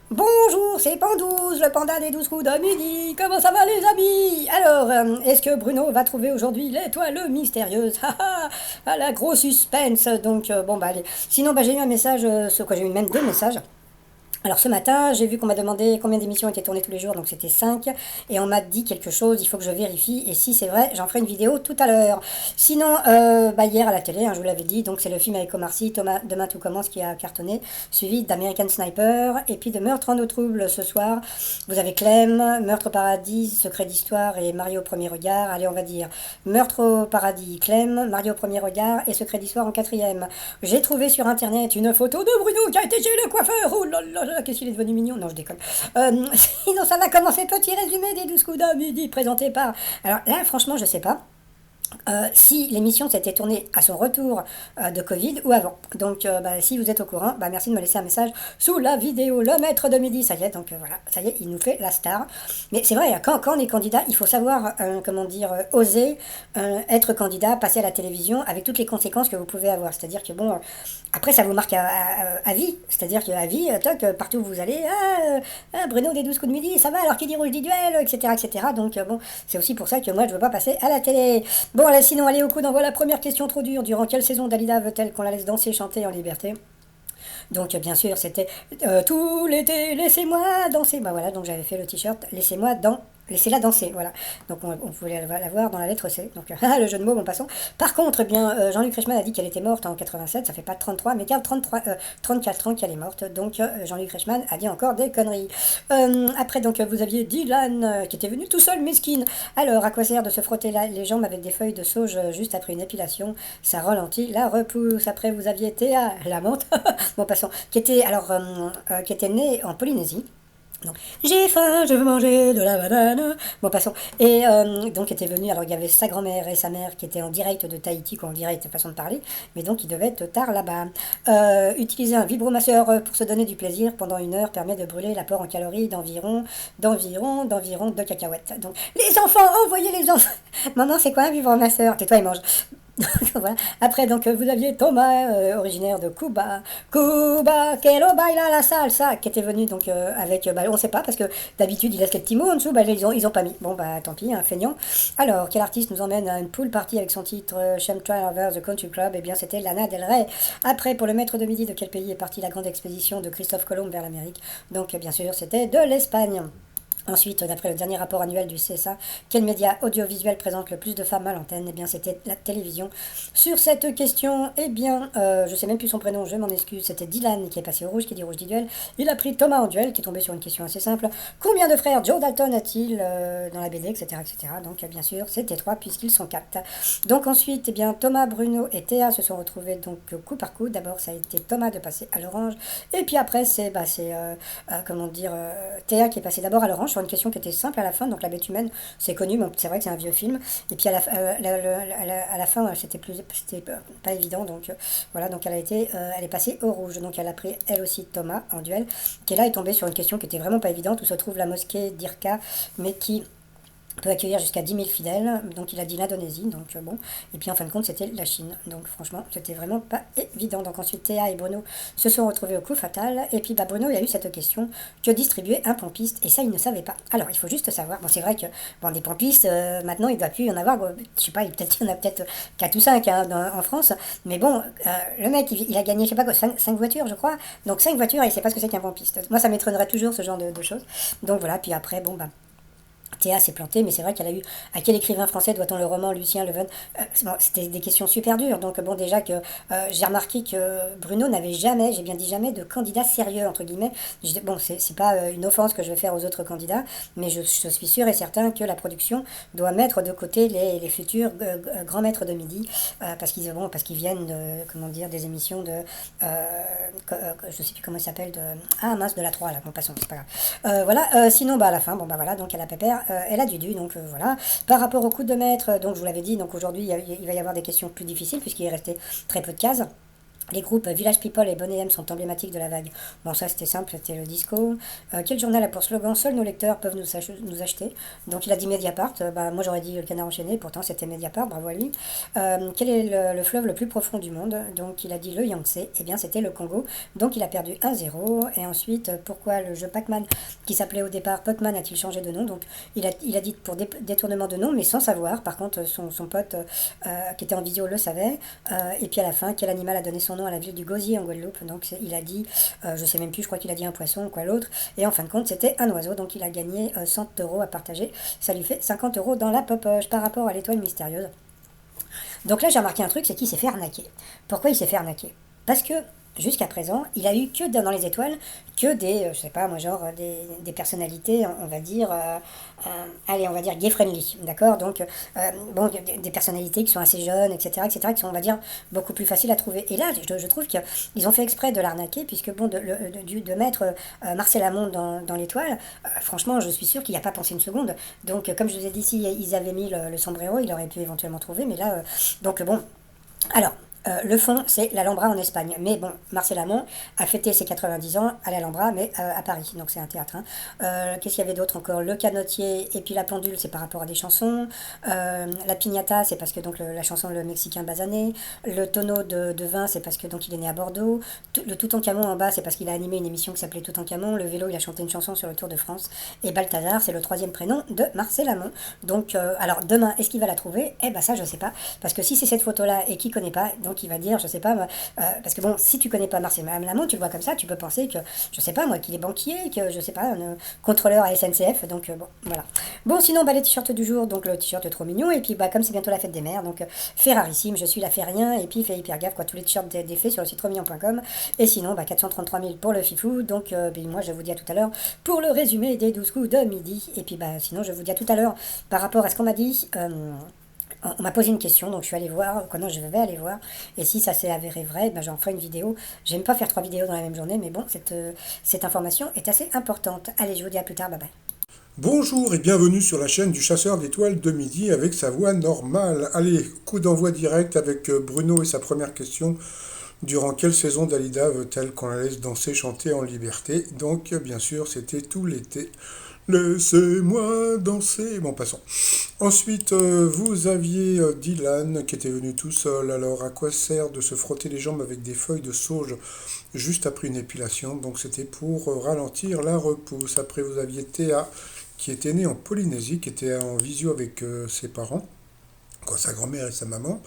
Bonjour, c'est Pandouze, le panda des 12 coups de midi. Comment ça va les amis? Alors, est-ce que Bruno va trouver aujourd'hui l'étoile mystérieuse? Ah, la gros suspense. Donc, bon, bah allez. Sinon, bah, j'ai eu un message, j'ai eu même deux messages. Alors ce matin, j'ai vu qu'on m'a demandé combien d'émissions étaient tournées tous les jours, donc c'était 5. Et on m'a dit quelque chose, il faut que je vérifie. Et si c'est vrai, j'en ferai une vidéo tout à l'heure. Sinon, bah hier à la télé, hein, je vous l'avais dit, donc c'est le film avec Omar Sy, Thomas, Demain tout commence, qui a cartonné, suivi d'American Sniper, et puis de Meurtre en eau trouble ce soir. Vous avez Clem, Meurtre au paradis, Secret d'histoire et Mario au premier regard. Allez, on va dire Meurtre au paradis, Clem, Mario au premier regard et Secret d'histoire en quatrième. J'ai trouvé sur internet une photo de Bruno qui a été chez le coiffeur. Oh là là là, qu'est-ce qu'il est devenu mignon. Non, je déconne. Sinon, ça va commencer. Petit résumé des 12 coups d'un midi présenté par. Alors là, franchement, je sais pas. Si l'émission s'était tournée à son retour de Covid ou avant. Donc, bah, si vous êtes au courant, bah, merci de me laisser un message sous la vidéo. Le maître de midi, ça y est, donc voilà, ça y est, il nous fait la star. Mais c'est vrai, quand on est candidat, il faut savoir, comment dire, oser être candidat, passer à la télévision avec toutes les conséquences que vous pouvez avoir. C'est-à-dire que, bon, après, ça vous marque à vie. C'est-à-dire qu'à vie, toc, partout où vous allez, Bruno des 12 coups de midi, ça va, alors qui dit rouge dit duel, etc. etc. Donc, bon, c'est aussi pour ça que moi, je veux pas passer à la télé. Bon, allez, sinon, allez au coup d'envoi. La première question trop dure. Durant quelle saison Dalida veut-elle qu'on la laisse danser, chanter en liberté? Donc, bien sûr, c'était tout l'été, laissez-moi danser. Bah voilà, donc j'avais fait le t-shirt, laissez-moi dans. Laissez-la danser, voilà. Donc on pouvait la voir dans la lettre C. Donc le jeu de mots, bon passons. Par contre, eh bien, Jean-Luc Reichmann a dit qu'elle était morte en 87, ça fait pas 33, mais qu'elle a 34 ans qu'elle est morte. Donc Jean-Luc Reichmann a dit encore des conneries. Après, donc vous aviez Dylan qui était venu tout seul, mesquine. Alors, à quoi sert de se frotter les jambes avec des feuilles de sauge juste après une épilation? Ça ralentit la repousse. Après, vous aviez Théa, la menthe, bon passons, qui était née en Polynésie. Donc, j'ai faim, je veux manger de la banane. Bon, passons. Et donc, était venu. Alors, il y avait sa grand-mère et sa mère qui étaient en direct de Tahiti, quoi, en direct, façon de parler. Mais donc, ils devaient être tard là-bas. Utiliser un vibromasseur pour se donner du plaisir pendant 1 heure permet de brûler l'apport en calories d'environ 2 cacahuètes. Donc, les enfants, envoyez les enfants. Maman, c'est quoi un vibromasseur? Tais-toi et mange. Voilà. Après, donc, vous aviez Thomas, originaire de Cuba. Cuba, que lo baila la salsa, qui était venu donc avec, bah, on sait pas, parce que d'habitude, il laisse les petits mots en dessous, bah, là, ils ont pas mis. Bon, bah, tant pis, un feignant. Alors, quel artiste nous emmène à une pool party avec son titre Chemtrail Over the Country Club? Eh bien, c'était Lana Del Rey. Après, pour le maître de midi, de quel pays est partie la grande expédition de Christophe Colomb vers l'Amérique? Donc, bien sûr, c'était de l'Espagne. Ensuite, d'après le dernier rapport annuel du CSA, quel média audiovisuel présente le plus de femmes à l'antenne? Eh bien, c'était la télévision. Sur cette question, eh bien, je sais même plus son prénom, je m'en excuse, c'était Dylan qui est passé au rouge, qui dit rouge dit duel. Il a pris Thomas en duel, qui est tombé sur une question assez simple. Combien de frères Joe Dalton a-t-il dans la BD, etc., etc. Donc, bien sûr, c'était 3 puisqu'ils sont 4. Donc, ensuite, eh bien, Thomas, Bruno et Théa se sont retrouvés donc coup par coup. D'abord, ça a été Thomas de passer à l'orange. Et puis après, comment dire, Théa qui est passé d'abord à l'orange sur une question qui était simple à la fin. Donc la bête humaine, c'est connu, mais c'est vrai que c'est un vieux film. Et puis à la fin, c'était pas évident. Donc voilà, donc elle est passée au rouge. Donc elle a pris elle aussi Thomas en duel, qui là est tombée sur une question qui était vraiment pas évidente, où se trouve la mosquée d'Irka, mais qui peut accueillir jusqu'à 10 000 fidèles, donc il a dit l'Indonésie, donc bon, et puis en fin de compte c'était la Chine, donc franchement c'était vraiment pas évident. Donc ensuite Théa et Bruno se sont retrouvés au coup fatal, et puis bah, Bruno il a eu cette question, que distribuer un pompiste, et ça il ne savait pas. Alors il faut juste savoir, bon c'est vrai que bon, des pompistes, maintenant il doit plus y en avoir, bon, je sais pas, il y en a peut-être 4 ou 5 hein, en France, mais bon, le mec il a gagné je sais pas quoi, 5 voitures je crois, donc 5 voitures et il sait pas ce que c'est qu'un pompiste. Moi ça m'étonnerait toujours ce genre de choses, donc voilà, puis après bon bah Théa s'est plantée, mais c'est vrai qu'elle a eu. À quel écrivain français doit-on le roman Lucien Leven? Bon, c'était des questions super dures. Donc, bon, déjà que j'ai remarqué que Bruno n'avait jamais, j'ai bien dit jamais, de candidat sérieux, entre guillemets. Bon, c'est pas une offense que je vais faire aux autres candidats, mais je suis sûr et certain que la production doit mettre de côté les futurs grands maîtres de midi, parce qu'ils viennent de, comment dire, des émissions de. Je sais plus comment il s'appelle, ah mince, de la 3 là, bon, passons, c'est pas grave. Voilà, sinon, bah, à la fin, bon, bah voilà, donc elle a Pépère. Elle a du donc voilà. Par rapport au coup de maître, donc je vous l'avais dit, donc aujourd'hui il va y avoir des questions plus difficiles puisqu'il est resté très peu de cases. Les groupes Village People et Bonnet M sont emblématiques de la vague. Bon, ça c'était simple, c'était le disco. Quel journal a pour slogan Seuls nos lecteurs peuvent nous acheter. Donc il a dit Mediapart. Bah, moi j'aurais dit le Canard enchaîné, pourtant c'était Mediapart, bravo à lui. Quel est le fleuve le plus profond du monde? Donc il a dit le Yangtze. Eh bien c'était le Congo. Donc il a perdu 1-0. Et ensuite, pourquoi le jeu Pac-Man, qui s'appelait au départ Puckman, a-t-il changé de nom? Donc il a dit pour détournement de nom, mais sans savoir. Par contre, son pote qui était en visio le savait. Et puis à la fin, quel animal a donné son nom à la ville du Gosier en Guadeloupe? Donc il a dit, je sais même plus, je crois qu'il a dit un poisson ou quoi l'autre. Et en fin de compte, c'était un oiseau. Donc il a gagné 100 € à partager. Ça lui fait 50 € dans la popoche par rapport à l'étoile mystérieuse. Donc là, j'ai remarqué un truc, c'est qu'il s'est fait arnaquer. Pourquoi il s'est fait arnaquer? Parce que jusqu'à présent, il a eu que dans les étoiles, que des, je sais pas moi, genre des personnalités, on va dire, allez, on va dire gay friendly, d'accord? Donc, bon, des personnalités qui sont assez jeunes, etc., qui sont, on va dire, beaucoup plus faciles à trouver. Et là, je trouve qu'ils ont fait exprès de l'arnaquer, puisque bon, de mettre Marcel Amont dans l'étoile, franchement, je suis sûr qu'il n'y a pas pensé une seconde. Donc, comme je vous ai dit, si ils avaient mis le sombrero, il aurait pu éventuellement trouver, mais là, donc bon. Alors, le fond, c'est l'Alhambra en Espagne. Mais bon, Marcel Amont a fêté ses 90 ans à l'Alhambra, mais à Paris. Donc c'est un théâtre. Hein. Qu'est-ce qu'il y avait d'autre encore? Le canotier et puis la pendule, c'est par rapport à des chansons. La piñata, c'est parce que donc la chanson Le Mexicain basané. Le tonneau de vin, c'est parce que donc il est né à Bordeaux. Le Toutankhamon en bas, c'est parce qu'il a animé une émission qui s'appelait Toutankhamon. Le vélo, il a chanté une chanson sur le Tour de France. Et Balthazar, c'est le troisième prénom de Marcel Amont. Donc, alors demain, est-ce qu'il va la trouver? Eh ben ça, je sais pas. Parce que si c'est cette photo-là et qu'il connaît pas, donc il va dire, je sais pas, parce que bon, si tu connais pas Marcel Amont, tu le vois comme ça, tu peux penser que, je sais pas moi, qu'il est banquier, que je sais pas, un contrôleur à SNCF, donc bon, voilà. Bon, sinon, bah, les t-shirts du jour, donc le t-shirt est trop mignon, et puis bah, comme c'est bientôt la fête des mères, donc Ferrarissime, je suis la Ferrien, et puis fait hyper gaffe, quoi, tous les t-shirts défaits sur le site trosmignon.com, et sinon, bah, 433 000 pour le fifou, donc moi je vous dis à tout à l'heure pour le résumé des 12 coups de midi, et puis bah, sinon, je vous dis à tout à l'heure par rapport à ce qu'on m'a dit. On m'a posé une question, donc je suis allée voir, quoi non, je vais aller voir, et si ça s'est avéré vrai, ben j'en ferai une vidéo. J'aime pas faire 3 vidéos dans la même journée, mais bon, cette information est assez importante. Allez, je vous dis à plus tard, bye bye. Bonjour et bienvenue sur la chaîne du chasseur d'étoiles de midi avec sa voix normale. Allez, coup d'envoi direct avec Bruno et sa première question. Durant quelle saison Dalida veut-elle qu'on la laisse danser, chanter en liberté? Donc, bien sûr, c'était tout l'été. Laissez-moi danser. Bon, passons. Ensuite, vous aviez Dylan qui était venu tout seul. Alors, à quoi sert de se frotter les jambes avec des feuilles de sauge juste après une épilation? Donc, c'était pour ralentir la repousse. Après, vous aviez Théa qui était née en Polynésie, qui était en visio avec ses parents, quoi, sa grand-mère et sa maman,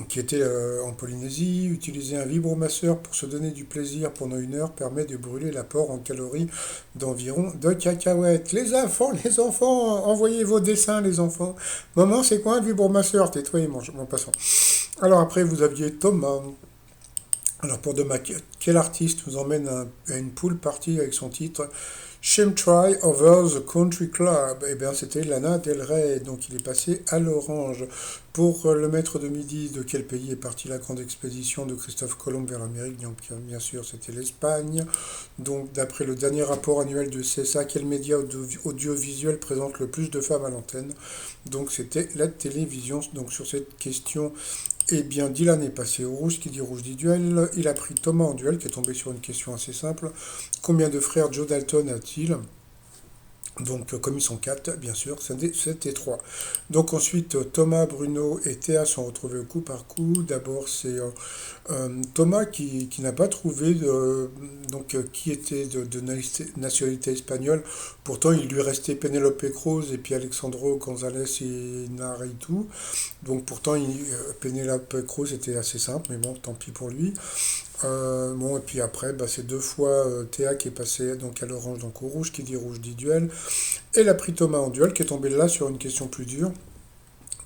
qui était en Polynésie. Utiliser un vibromasseur pour se donner du plaisir pendant 1 heure permet de brûler l'apport en calories d'environ 2 cacahuètes. Les enfants, envoyez vos dessins, les enfants. Maman, c'est quoi un vibromasseur? Tais-toi et mange. Bon, passons. Alors après, vous aviez Thomas. Alors pour demain, quel artiste nous emmène à une pool party avec son titre Chimtry Over the Country Club? Eh bien, c'était Lana Del Rey, donc il est passé à l'orange. Pour le maître de midi, de quel pays est partie la grande expédition de Christophe Colomb vers l'Amérique? Donc, bien sûr, c'était l'Espagne. Donc, d'après le dernier rapport annuel de CSA, quel média audiovisuel présente le plus de femmes à l'antenne? Donc, c'était la télévision. Donc, sur cette question, eh bien, Dylan est passé au rouge, qui dit rouge dit duel. Il a pris Thomas en duel, qui est tombé sur une question assez simple. Combien de frères Joe Dalton a-t-il? Donc, comme ils sont 4, bien sûr, c'était 3. Donc, ensuite, Thomas, Bruno et Théa sont retrouvés au coup par coup. D'abord, c'est Thomas qui n'a pas trouvé qui était de nationalité espagnole. Pourtant, il lui restait Penélope Cruz et puis Alexandro González et Inarritu. Donc, pourtant, Penélope Cruz était assez simple, mais bon, tant pis pour lui. Bon, et puis après, bah, c'est 2 fois Théa qui est passé donc à l'orange, donc au rouge, qui dit rouge dit duel. Et elle a pris Thomas en duel, qui est tombé là sur une question plus dure.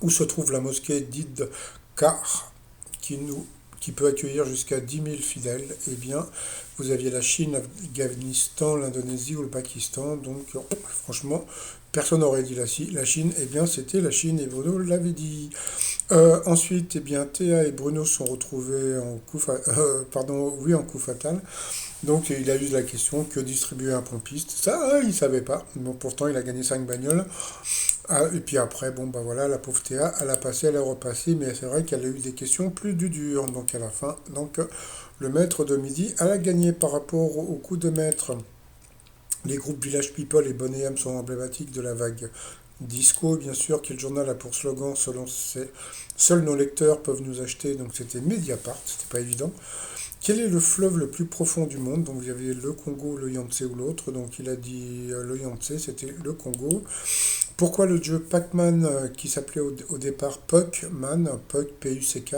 Où se trouve la mosquée d'Idkar, qui peut accueillir jusqu'à 10 000 fidèles? Eh bien, vous aviez la Chine, l'Afghanistan, l'Indonésie ou le Pakistan. Donc, franchement, personne n'aurait dit la Chine. Eh bien, c'était la Chine et Bruno l'avait dit. Ensuite, eh bien, Théa et Bruno sont retrouvés en en coup fatal. Donc, il a eu la question que distribuer un pompiste. Ça, il ne savait pas. Bon, pourtant, il a gagné 5 bagnoles. Ah, et puis après, bon, bah voilà, la pauvre Théa, elle a passé, elle a repassé, mais c'est vrai qu'elle a eu des questions plus du dur, donc à la fin. Donc, le maître de midi, elle a gagné par rapport au coup de maître. Les groupes Village People et Bonnet M sont emblématiques de la vague disco, bien sûr, qui le journal a pour slogan selon ses... Seuls nos lecteurs peuvent nous acheter, donc c'était Mediapart, c'était pas évident. Quel est le fleuve le plus profond du monde? Donc vous avez le Congo, le Yangtze ou l'autre. Donc il a dit le Yangtze, c'était le Congo. Pourquoi le jeu Pac-Man, qui s'appelait au départ Puck-Man, Puck, P-U-C-K,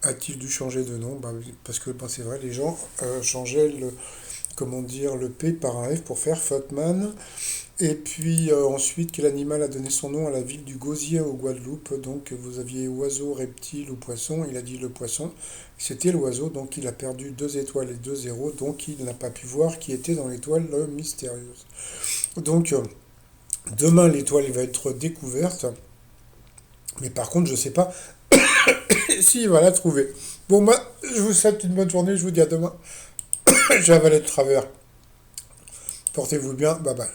a-t-il dû changer de nom? Bah, parce que bah, c'est vrai, les gens changeaient le, comment dire, le P par un F pour faire Fuckman. Et puis ensuite, quel animal a donné son nom à la ville du Gosier au Guadeloupe? Donc vous aviez oiseau, reptile ou poisson. Il a dit le poisson. C'était l'oiseau, donc il a perdu 2 étoiles et 2 zéros. Donc il n'a pas pu voir qui était dans l'étoile mystérieuse. Donc demain, l'étoile va être découverte. Mais par contre, je ne sais pas s'il va la trouver. Bon, moi, je vous souhaite une bonne journée. Je vous dis à demain. J'ai avalé de travers. Portez-vous bien. Bye bye.